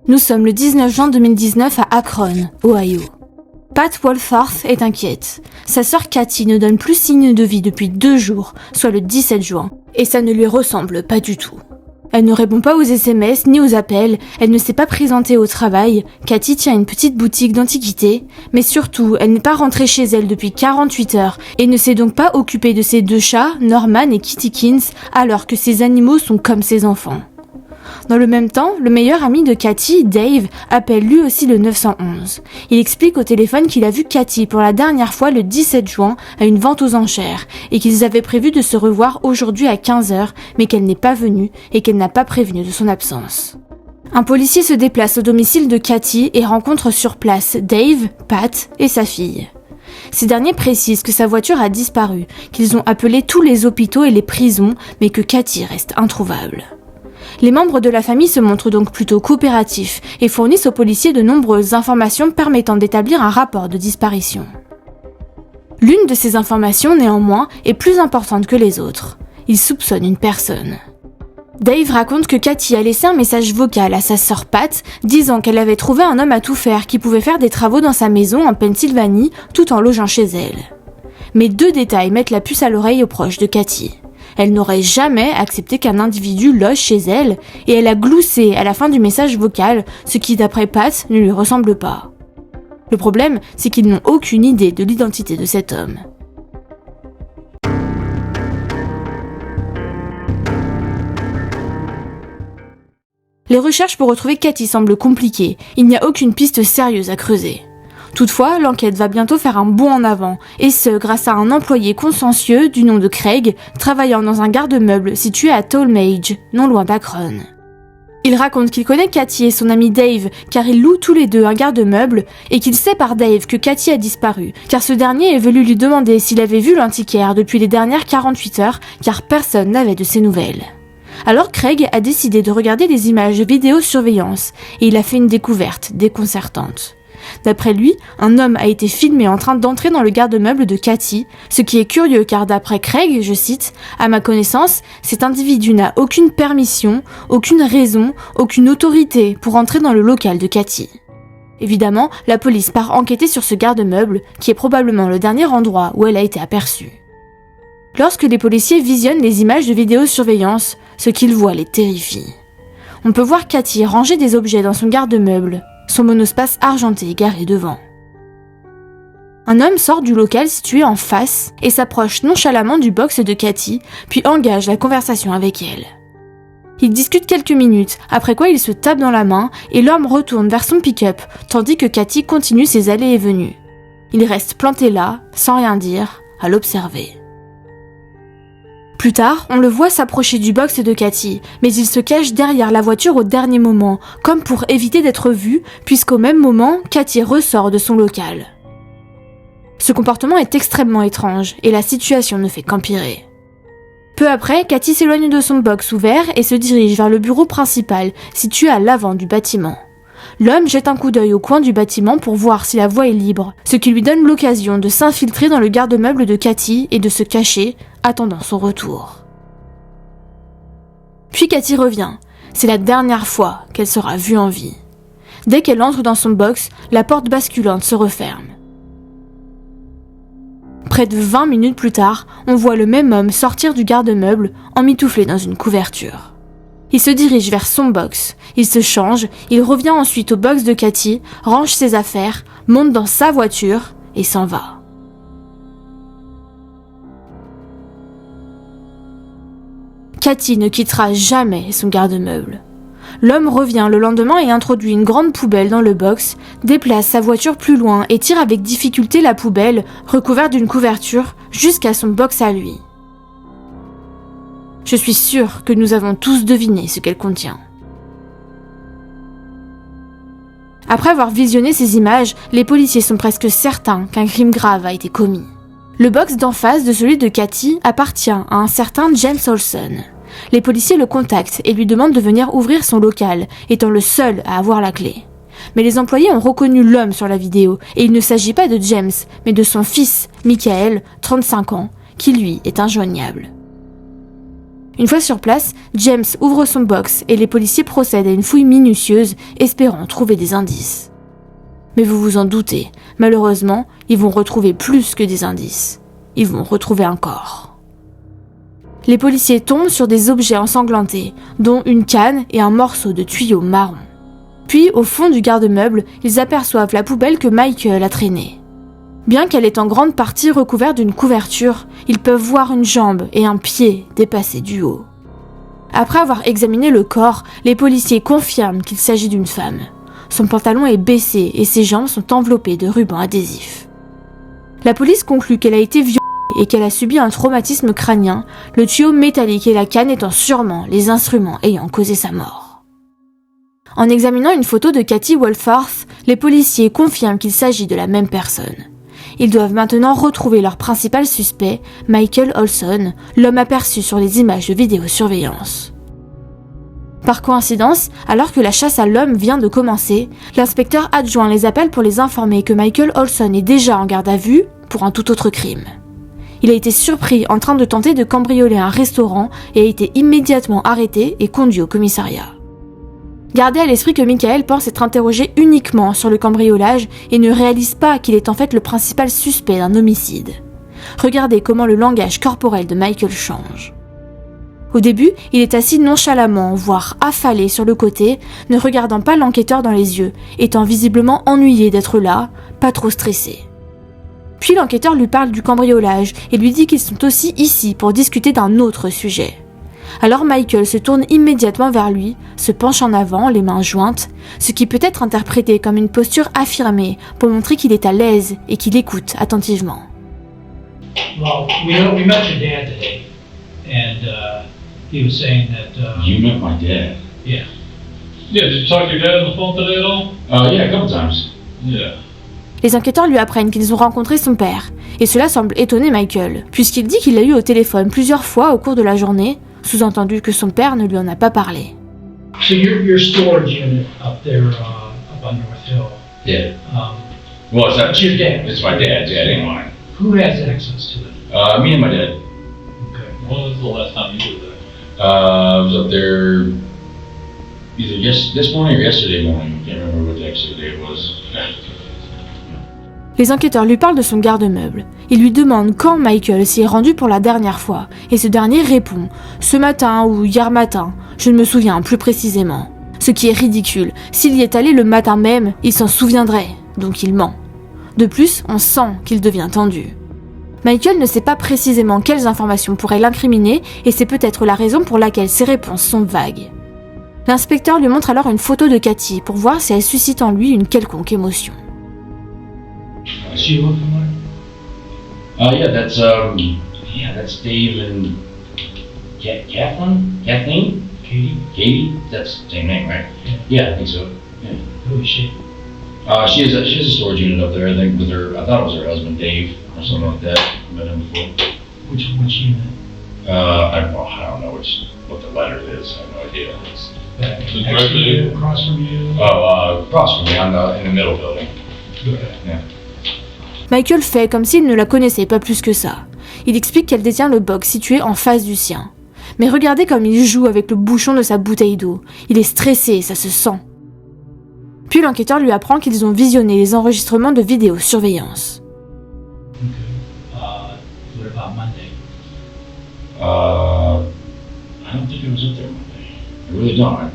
Nous sommes le 19 juin 2019 à Akron, Ohio. Pat Wolforth est inquiète. Sa sœur Kathy ne donne plus signe de vie depuis 2 jours, soit le 17 juin, et ça ne lui ressemble pas du tout. Elle ne répond pas aux SMS ni aux appels, elle ne s'est pas présentée au travail, Kathy tient une petite boutique d'antiquités, mais surtout, elle n'est pas rentrée chez elle depuis 48 heures et ne s'est donc pas occupée de ses 2 chats, Norman et Kittykins, alors que ses animaux sont comme ses enfants. Dans le même temps, le meilleur ami de Kathy, Dave, appelle lui aussi le 911. Il explique au téléphone qu'il a vu Kathy pour la dernière fois le 17 juin à une vente aux enchères et qu'ils avaient prévu de se revoir aujourd'hui à 15h, mais qu'elle n'est pas venue et qu'elle n'a pas prévenu de son absence. Un policier se déplace au domicile de Kathy et rencontre sur place Dave, Pat et sa fille. Ces derniers précisent que sa voiture a disparu, qu'ils ont appelé tous les hôpitaux et les prisons, mais que Kathy reste introuvable. Les membres de la famille se montrent donc plutôt coopératifs et fournissent aux policiers de nombreuses informations permettant d'établir un rapport de disparition. L'une de ces informations, néanmoins, est plus importante que les autres. Ils soupçonnent une personne. Dave raconte que Kathy a laissé un message vocal à sa sœur Pat, disant qu'elle avait trouvé un homme à tout faire qui pouvait faire des travaux dans sa maison en Pennsylvanie tout en logeant chez elle. Mais 2 détails mettent la puce à l'oreille aux proches de Kathy. Elle n'aurait jamais accepté qu'un individu loge chez elle et elle a gloussé à la fin du message vocal, ce qui d'après Pat ne lui ressemble pas. Le problème, c'est qu'ils n'ont aucune idée de l'identité de cet homme. Les recherches pour retrouver Kathy semblent compliquées, il n'y a aucune piste sérieuse à creuser. Toutefois, l'enquête va bientôt faire un bond en avant, et ce grâce à un employé consciencieux du nom de Craig, travaillant dans un garde-meubles situé à Tallmadge, non loin d'Akron. Il raconte qu'il connaît Kathy et son ami Dave car ils louent tous les deux un garde-meubles et qu'il sait par Dave que Kathy a disparu, car ce dernier est venu lui demander s'il avait vu l'antiquaire depuis les dernières 48 heures car personne n'avait de ses nouvelles. Alors Craig a décidé de regarder les images de vidéosurveillance et il a fait une découverte déconcertante. D'après lui, un homme a été filmé en train d'entrer dans le garde-meuble de Kathy, ce qui est curieux car d'après Craig, je cite, « À ma connaissance, cet individu n'a aucune permission, aucune raison, aucune autorité pour entrer dans le local de Kathy. » Évidemment, la police part enquêter sur ce garde-meuble, qui est probablement le dernier endroit où elle a été aperçue. Lorsque les policiers visionnent les images de vidéosurveillance, ce qu'ils voient les terrifie. On peut voir Kathy ranger des objets dans son garde-meuble, son monospace argenté garé devant. Un homme sort du local situé en face et s'approche nonchalamment du box de Kathy, puis engage la conversation avec elle. Ils discutent quelques minutes, après quoi il se tape dans la main et l'homme retourne vers son pick-up, tandis que Kathy continue ses allées et venues. Il reste planté là, sans rien dire, à l'observer. Plus tard, on le voit s'approcher du box de Kathy, mais il se cache derrière la voiture au dernier moment, comme pour éviter d'être vu, puisqu'au même moment, Kathy ressort de son local. Ce comportement est extrêmement étrange, et la situation ne fait qu'empirer. Peu après, Kathy s'éloigne de son box ouvert et se dirige vers le bureau principal, situé à l'avant du bâtiment. L'homme jette un coup d'œil au coin du bâtiment pour voir si la voie est libre, ce qui lui donne l'occasion de s'infiltrer dans le garde-meuble de Kathy et de se cacher, attendant son retour. Puis Kathy revient. C'est la dernière fois qu'elle sera vue en vie. Dès qu'elle entre dans son box, la porte basculante se referme. Près de 20 minutes plus tard, on voit le même homme sortir du garde-meuble, emmitouflé dans une couverture. Il se dirige vers son box, il se change, il revient ensuite au box de Kathy, range ses affaires, monte dans sa voiture et s'en va. Kathy ne quittera jamais son garde-meuble. L'homme revient le lendemain et introduit une grande poubelle dans le box, déplace sa voiture plus loin et tire avec difficulté la poubelle, recouverte d'une couverture, jusqu'à son box à lui. Je suis sûre que nous avons tous deviné ce qu'elle contient. Après avoir visionné ces images, les policiers sont presque certains qu'un crime grave a été commis. Le box d'en face de celui de Kathy appartient à un certain James Olson. Les policiers le contactent et lui demandent de venir ouvrir son local, étant le seul à avoir la clé. Mais les employés ont reconnu l'homme sur la vidéo et il ne s'agit pas de James, mais de son fils, Michael, 35 ans, qui lui est injoignable. Une fois sur place, James ouvre son box et les policiers procèdent à une fouille minutieuse, espérant trouver des indices. Mais vous vous en doutez, malheureusement, ils vont retrouver plus que des indices. Ils vont retrouver un corps. Les policiers tombent sur des objets ensanglantés, dont une canne et un morceau de tuyau marron. Puis, au fond du garde-meuble, ils aperçoivent la poubelle que Michael a traînée. Bien qu'elle est en grande partie recouverte d'une couverture, ils peuvent voir une jambe et un pied dépasser du haut. Après avoir examiné le corps, les policiers confirment qu'il s'agit d'une femme. Son pantalon est baissé et ses jambes sont enveloppées de rubans adhésifs. La police conclut qu'elle a été violée et qu'elle a subi un traumatisme crânien, le tuyau métallique et la canne étant sûrement les instruments ayant causé sa mort. En examinant une photo de Kathy Wolforth, les policiers confirment qu'il s'agit de la même personne. Ils doivent maintenant retrouver leur principal suspect, Michael Olson, l'homme aperçu sur les images de vidéosurveillance. Par coïncidence, alors que la chasse à l'homme vient de commencer, l'inspecteur adjoint les appelle pour les informer que Michael Olson est déjà en garde à vue pour un tout autre crime. Il a été surpris en train de tenter de cambrioler un restaurant et a été immédiatement arrêté et conduit au commissariat. Gardez à l'esprit que Michael pense être interrogé uniquement sur le cambriolage et ne réalise pas qu'il est en fait le principal suspect d'un homicide. Regardez comment le langage corporel de Michael change. Au début, il est assis nonchalamment, voire affalé sur le côté, ne regardant pas l'enquêteur dans les yeux, étant visiblement ennuyé d'être là, pas trop stressé. Puis l'enquêteur lui parle du cambriolage et lui dit qu'ils sont aussi ici pour discuter d'un autre sujet. Alors Michael se tourne immédiatement vers lui, se penche en avant, les mains jointes, ce qui peut être interprété comme une posture affirmée pour montrer qu'il est à l'aise et qu'il écoute attentivement. Well, we met your dad today, and he was saying that. You met my dad? Yeah. Yeah, did you talk to your dad on the phone today at all? Yeah, a couple times. Yeah. Les enquêteurs lui apprennent qu'ils ont rencontré son père, et cela semble étonner Michael, puisqu'il dit qu'il l'a eu au téléphone plusieurs fois au cours de la journée, sous-entendu que son père ne lui en a pas parlé. So your storage unit up there, up on North Hill. Yeah. Well, It's your dad. It's my dad's, yeah, it ain't mine. Who has access to it? Me and my dad. Okay. When was the last time you were there? I was up there either this morning or yesterday morning. I can't remember what actually day it was. Les enquêteurs lui parlent de son garde-meuble. Ils lui demandent quand Michael s'y est rendu pour la dernière fois, et ce dernier répond « ce matin ou hier matin, je ne me souviens plus précisément ». Ce qui est ridicule, s'il y est allé le matin même, il s'en souviendrait, donc il ment. De plus, on sent qu'il devient tendu. Michael ne sait pas précisément quelles informations pourraient l'incriminer, et c'est peut-être la raison pour laquelle ses réponses sont vagues. L'inspecteur lui montre alors une photo de Kathy pour voir si elle suscite en lui une quelconque émotion. She look familiar? Yeah, that's Dave and Kathleen? Katie? That's the same name, right? Yeah, I think so. Yeah. Who is she? She has a storage unit up there, I think, with her, I thought it was her husband, Dave, or something like that. I met him before. Which unit? I don't know what the letter is, I have no idea. Next to you, across from you? Across from me, in the middle building. Okay. Yeah. Michael fait comme s'il ne la connaissait pas plus que ça. Il explique qu'elle détient le box situé en face du sien. Mais regardez comme il joue avec le bouchon de sa bouteille d'eau. Il est stressé, ça se sent. Puis l'enquêteur lui apprend qu'ils ont visionné les enregistrements de vidéosurveillance. Okay. What about Monday? I don't think I was up there Monday. I really don't. I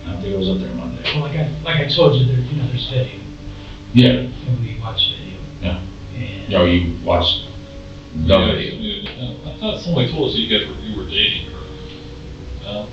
don't think I was up there Monday. Well, like I told you, there's video. Yeah. And we watched video. Yeah. And No, you watched the video. I thought somebody told us you were dating her. No?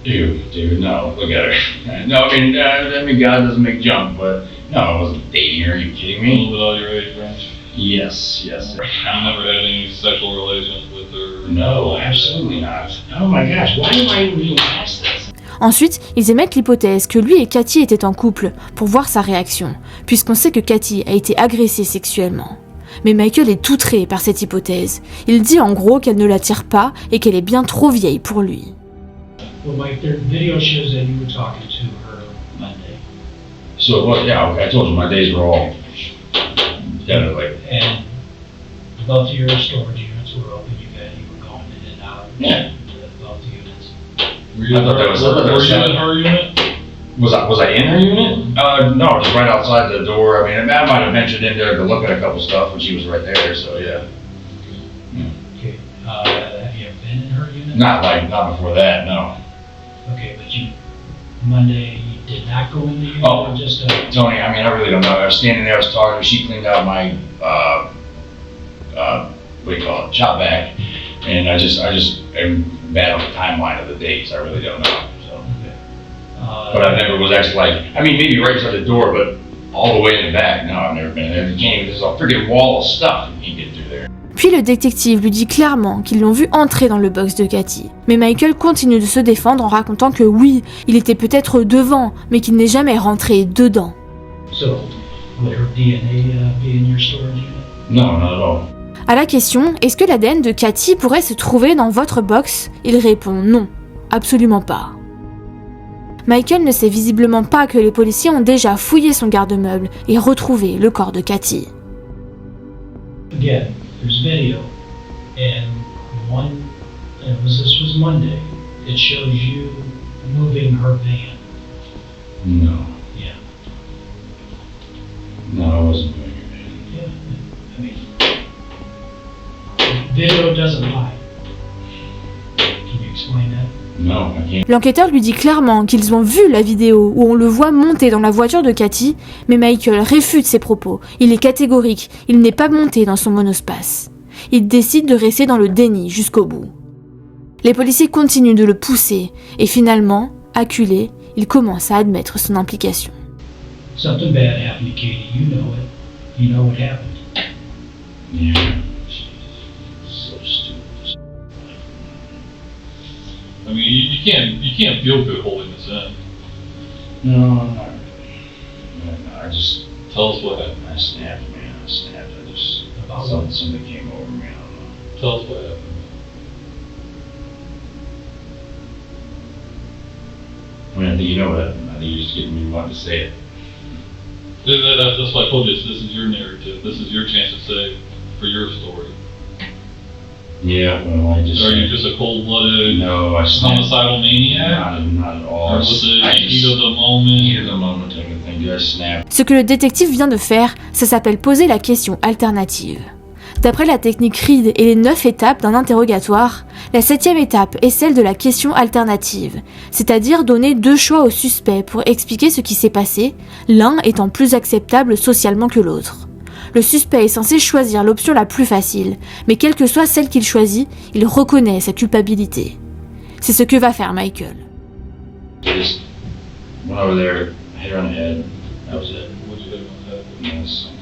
Dude, no, look at her. No, I mean, God doesn't make junk, but no, I wasn't dating her. Are you kidding A little me? bit out of your age range. Yes. You never had any sexual relations with her? No, absolutely not. Oh my gosh, why am I even being asked this? Ensuite, ils émettent l'hypothèse que lui et Kathy étaient en couple pour voir sa réaction, puisqu'on sait que Kathy a été agressée sexuellement. Mais Michael est outré par cette hypothèse. Il dit en gros qu'elle ne l'attire pas et qu'elle est bien trop vieille pour lui. well, Mike, their video shows that you were talking to her Monday. So, well, yeah, I told you my days were all like, And both of your storage units were open. You were going in and out. yeah. Were you I thought that was- in her unit? Was I in her unit? No, just right outside the door. I mean, I might have ventured in there to look at a couple stuff when she was right there, so yeah. Okay, have you ever been in her unit? Not before that, no. Okay, but Monday, you did not go in the unit, Oh. or just, Tony, I mean, I really don't know. I was standing there, I was talking to her, she cleaned out my, what do you call it, shop vac. And I just am bad on the timeline of the dates, I really don't know, so. But I never was actually like, I mean, maybe right beside the door, but all the way in the back, no, I've never been there. You can't even, there's a freaking wall of stuff you can't get through there. Puis le détective lui dit clairement qu'ils l'ont vu entrer dans le box de Cathy. Mais Michael continue de se défendre en racontant que oui, il était peut-être devant, mais qu'il n'est jamais rentré dedans. So, would her DNA be in your storage unit? No, not at all. À la question « Est-ce que l'ADN de Cathy pourrait se trouver dans votre box ?», il répond non, absolument pas. Michael ne sait visiblement pas que les policiers ont déjà fouillé son garde-meuble et retrouvé le corps de Cathy. Again, there's video, and this was Monday, it shows you moving her van. No. Yeah. No, I wasn't doing it. Yeah, I mean, video doesn't lie. Can you explain that? No, I can't. L'enquêteur lui dit clairement qu'ils ont vu la vidéo où on le voit monter dans la voiture de Cathy, mais Michael réfute ses propos. Il est catégorique, il n'est pas monté dans son monospace. Il décide de rester dans le déni jusqu'au bout. Les policiers continuent de le pousser, et finalement, acculé, il commence à admettre son implication. Something bad happened to Katie, you know it. You know what happened. Yeah. So stupid. I mean, you can't feel good holding this in. No, not really. No, I just, Tell us what happened. I snapped, man. I snapped. I just, About what? something came over me. I don't know. Tell us what happened. I mean, I think you know what happened. I think you're just getting me wanting to say it. That's why I told you this is your narrative. This is your chance to say for your story. Yeah, well, I just. Are you just a cold-blooded, No, I snapped. homicidal maniac? Not at all. Or was it I heat just- of the moment? Heat of the moment type of thing. I snapped. Ce que le détective vient de faire, ça s'appelle poser la question alternative. D'après la technique Reed et les 9 étapes d'un interrogatoire, la 7e étape est celle de la question alternative, c'est-à-dire donner 2 choix au suspect pour expliquer ce qui s'est passé, l'un étant plus acceptable socialement que l'autre. Le suspect est censé choisir l'option la plus facile, mais quelle que soit celle qu'il choisit, il reconnaît sa culpabilité. C'est ce que va faire Michael. I just went over there, hit her on the head. That was it. What'd you hit him on the head? And that's something.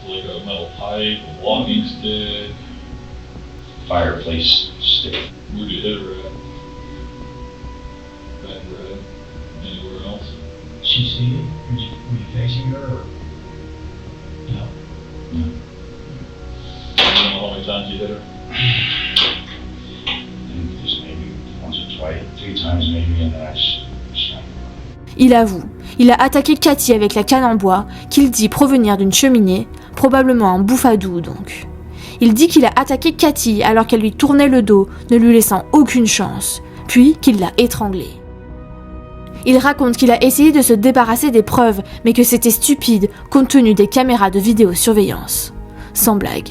Like a metal pipe, a walking stick? Fireplace stick. Where'd you hit her at? Back of her head? Anywhere else? Did she see it? Were you facing her, or? No. You don't know how many times you hit her? And just maybe once or twice, 3 times maybe, and then I shot her. Il avoue, il a attaqué Cathy avec la canne en bois, qu'il dit provenir d'une cheminée, probablement un bouffadou donc. Il dit qu'il a attaqué Cathy alors qu'elle lui tournait le dos, ne lui laissant aucune chance, puis qu'il l'a étranglée. Il raconte qu'il a essayé de se débarrasser des preuves, mais que c'était stupide compte tenu des caméras de vidéosurveillance. Sans blague.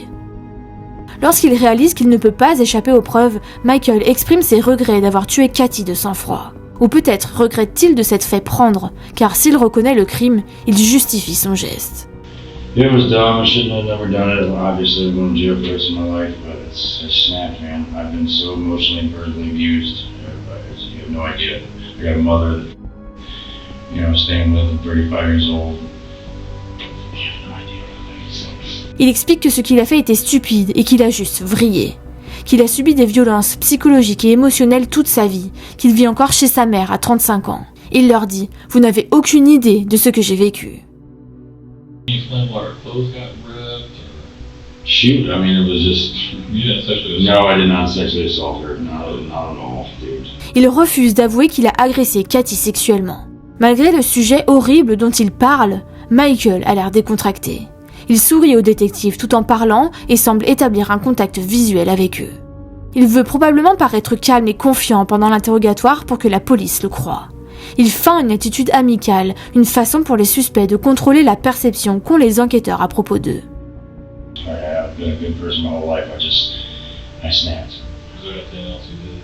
Lorsqu'il réalise qu'il ne peut pas échapper aux preuves, Michael exprime ses regrets d'avoir tué Cathy de sang-froid. Ou peut-être regrette-t-il de s'être fait prendre, car s'il reconnaît le crime, il justifie son geste. It was dumb. I shouldn't have never done it. Obviously, I'm going to jail for the rest of my life, but it snapped, man. I've been so emotionally and verbally abused. You have no idea. I got a mother that, you know, staying with at 35 years old. You have no idea what that makes. Il explique que ce qu'il a fait était stupide et qu'il a juste vrillé. Qu'il a subi des violences psychologiques et émotionnelles toute sa vie, qu'il vit encore chez sa mère à 35 ans. Il leur dit « Vous n'avez aucune idée de ce que j'ai vécu ». Can you explain why her clothes got ripped? Or Shoot, I mean, it was just. you didn't sexually No, I did not sexually assault her. Not at all, dude. Il refuse d'avouer qu'il a agressé Cathy sexuellement. Malgré le sujet horrible dont il parle, Michael a l'air décontracté. Il sourit aux détectives tout en parlant et semble établir un contact visuel avec eux. Il veut probablement paraître calme et confiant pendant l'interrogatoire pour que la police le croie. Il feint une attitude amicale, une façon pour les suspects de contrôler la perception qu'ont les enquêteurs à propos d'eux. I've been a good person my whole life. I snapped. Is there anything else you did?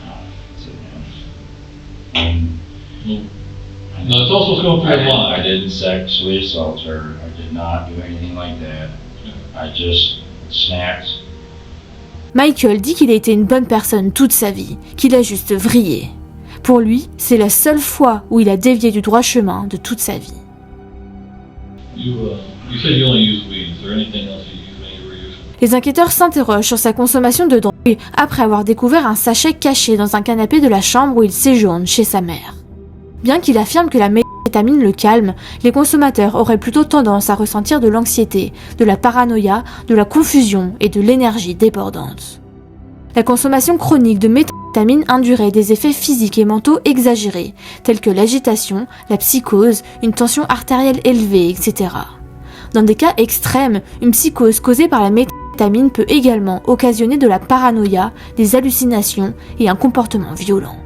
No, that's it, man. No, it's also going through your I mind. didn't sexually assault her. I did not do anything like that. I just snapped. Michael dit qu'il a été une bonne personne toute sa vie, qu'il a juste vrillé. Pour lui, c'est la seule fois où il a dévié du droit chemin de toute sa vie. You said you only use weed. Is there anything else you use when you were using? Les enquêteurs s'interrogent sur sa consommation de drogue après avoir découvert un sachet caché dans un canapé de la chambre où il séjourne chez sa mère. Bien qu'il affirme que la méthamphétamine le calme, les consommateurs auraient plutôt tendance à ressentir de l'anxiété, de la paranoïa, de la confusion et de l'énergie débordante. La consommation chronique de méthamphétamine induirait des effets physiques et mentaux exagérés, tels que l'agitation, la psychose, une tension artérielle élevée, etc. Dans des cas extrêmes, une psychose causée par la méthamphétamine peut également occasionner de la paranoïa, des hallucinations et un comportement violent.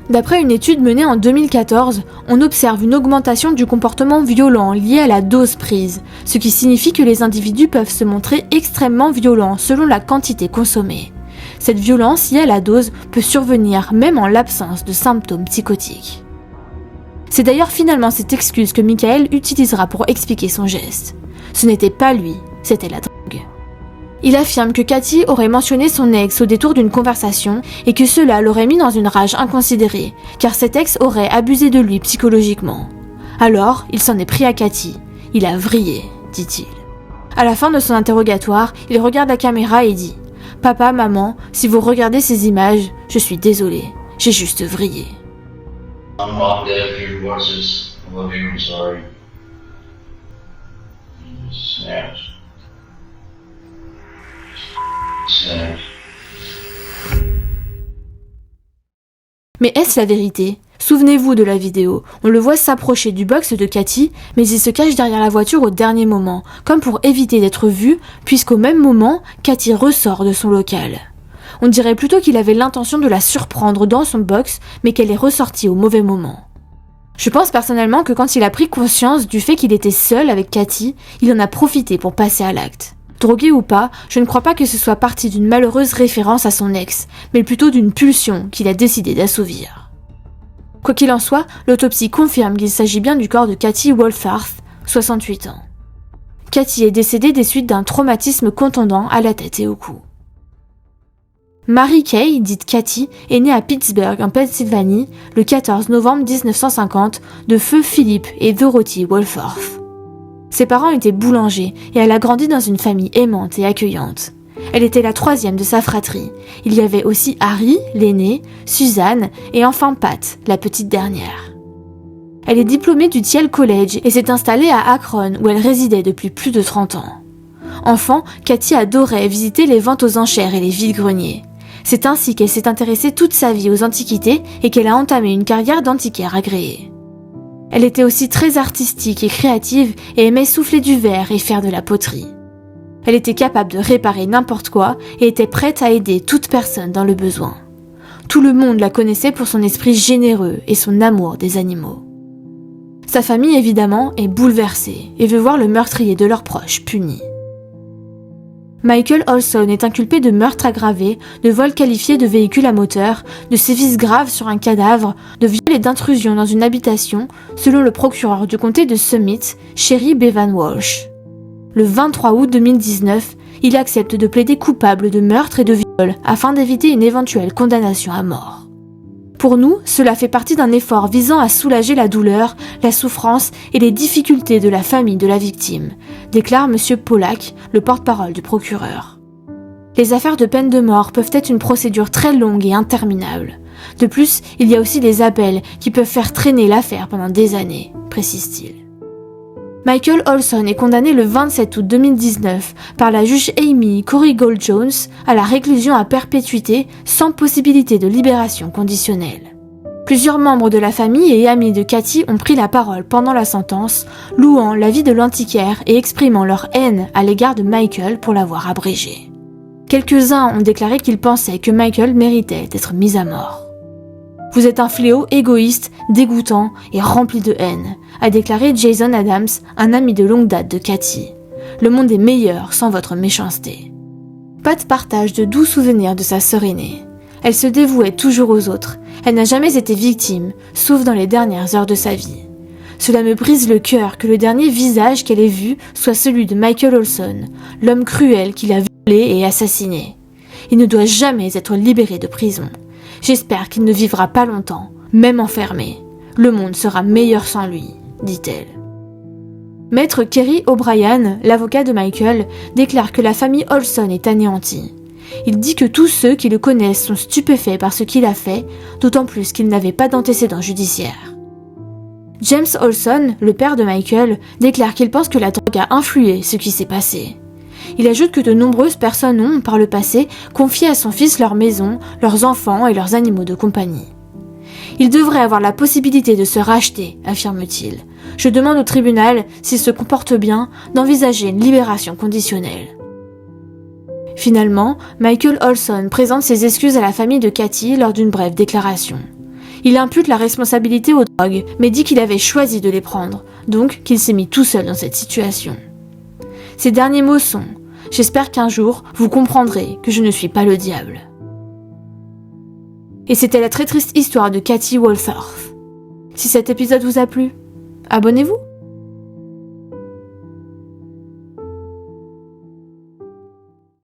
D'après une étude menée en 2014, on observe une augmentation du comportement violent lié à la dose prise, ce qui signifie que les individus peuvent se montrer extrêmement violents selon la quantité consommée. Cette violence liée à la dose peut survenir même en l'absence de symptômes psychotiques. C'est d'ailleurs finalement cette excuse que Michael utilisera pour expliquer son geste. Ce n'était pas lui, c'était la drogue. Il affirme que Cathy aurait mentionné son ex au détour d'une conversation et que cela l'aurait mis dans une rage inconsidérée, car cet ex aurait abusé de lui psychologiquement. Alors, il s'en est pris à Cathy. Il a vrillé, dit-il. À la fin de son interrogatoire, il regarde la caméra et dit « Papa, maman, si vous regardez ces images, je suis désolé, j'ai juste vrillé. » Mom, Dad, if you watch this, I love you, I'm sorry. I just snapped. Mais est-ce la vérité ? Souvenez-vous de la vidéo, on le voit s'approcher du box de Cathy, mais il se cache derrière la voiture au dernier moment, comme pour éviter d'être vu, puisqu'au même moment, Cathy ressort de son local. On dirait plutôt qu'il avait l'intention de la surprendre dans son box, mais qu'elle est ressortie au mauvais moment. Je pense personnellement que quand il a pris conscience du fait qu'il était seul avec Cathy, il en a profité pour passer à l'acte. Drogué ou pas, je ne crois pas que ce soit parti d'une malheureuse référence à son ex, mais plutôt d'une pulsion qu'il a décidé d'assouvir. Quoi qu'il en soit, l'autopsie confirme qu'il s'agit bien du corps de Cathy Wolfharth, 68 ans. Cathy est décédée des suites d'un traumatisme contondant à la tête et au cou. Mary Kay, dite Cathy, est née à Pittsburgh, en Pennsylvanie, le 14 novembre 1950, de feu Philip et Dorothy Wolfharth. Ses parents étaient boulangers et elle a grandi dans une famille aimante et accueillante. Elle était la troisième de sa fratrie. Il y avait aussi Harry, l'aîné, Suzanne et enfin Pat, la petite dernière. Elle est diplômée du Thiel College et s'est installée à Akron où elle résidait depuis plus de 30 ans. Enfant, Cathy adorait visiter les ventes aux enchères et les vide-greniers. C'est ainsi qu'elle s'est intéressée toute sa vie aux antiquités et qu'elle a entamé une carrière d'antiquaire agréée. Elle était aussi très artistique et créative et aimait souffler du verre et faire de la poterie. Elle était capable de réparer n'importe quoi et était prête à aider toute personne dans le besoin. Tout le monde la connaissait pour son esprit généreux et son amour des animaux. Sa famille, évidemment, est bouleversée et veut voir le meurtrier de leurs proches puni. Michael Olson est inculpé de meurtre aggravé, de vol qualifié de véhicule à moteur, de sévices graves sur un cadavre, de viol et d'intrusion dans une habitation, selon le procureur du comté de Summit, Sherry Bevan Walsh. Le 23 août 2019, il accepte de plaider coupable de meurtre et de viol afin d'éviter une éventuelle condamnation à mort. Pour nous, cela fait partie d'un effort visant à soulager la douleur, la souffrance et les difficultés de la famille de la victime, déclare M. Pollack, le porte-parole du procureur. Les affaires de peine de mort peuvent être une procédure très longue et interminable. De plus, il y a aussi des appels qui peuvent faire traîner l'affaire pendant des années, précise-t-il. Michael Olson est condamné le 27 août 2019 par la juge Amy Corrigal-Jones à la réclusion à perpétuité sans possibilité de libération conditionnelle. Plusieurs membres de la famille et amis de Cathy ont pris la parole pendant la sentence, louant la vie de l'antiquaire et exprimant leur haine à l'égard de Michael pour l'avoir abrégée. Quelques-uns ont déclaré qu'ils pensaient que Michael méritait d'être mis à mort. « Vous êtes un fléau égoïste, dégoûtant et rempli de haine », a déclaré Jason Adams, un ami de longue date de Cathy. « Le monde est meilleur sans votre méchanceté. » Pat partage de doux souvenirs de sa sœur aînée. Elle se dévouait toujours aux autres. Elle n'a jamais été victime, sauf dans les dernières heures de sa vie. Cela me brise le cœur que le dernier visage qu'elle ait vu soit celui de Michael Olson, l'homme cruel qui l'a violé et assassiné. Il ne doit jamais être libéré de prison. J'espère qu'il ne vivra pas longtemps, même enfermé. Le monde sera meilleur sans lui, dit-elle. Maître Kerry O'Brien, l'avocat de Michael, déclare que la famille Olson est anéantie. Il dit que tous ceux qui le connaissent sont stupéfaits par ce qu'il a fait, d'autant plus qu'il n'avait pas d'antécédents judiciaires. James Olson, le père de Michael, déclare qu'il pense que la drogue a influé ce qui s'est passé. Il ajoute que de nombreuses personnes ont, par le passé, confié à son fils leur maison, leurs enfants et leurs animaux de compagnie. Il devrait avoir la possibilité de se racheter, affirme-t-il. Je demande au tribunal, s'il se comporte bien, d'envisager une libération conditionnelle. Finalement, Michael Olson présente ses excuses à la famille de Cathy lors d'une brève déclaration. Il impute la responsabilité aux drogues, mais dit qu'il avait choisi de les prendre, donc qu'il s'est mis tout seul dans cette situation. Ses derniers mots sont « J'espère qu'un jour, vous comprendrez que je ne suis pas le diable. » Et c'était la très triste histoire de Cathy Woolforth. Si cet épisode vous a plu, abonnez-vous.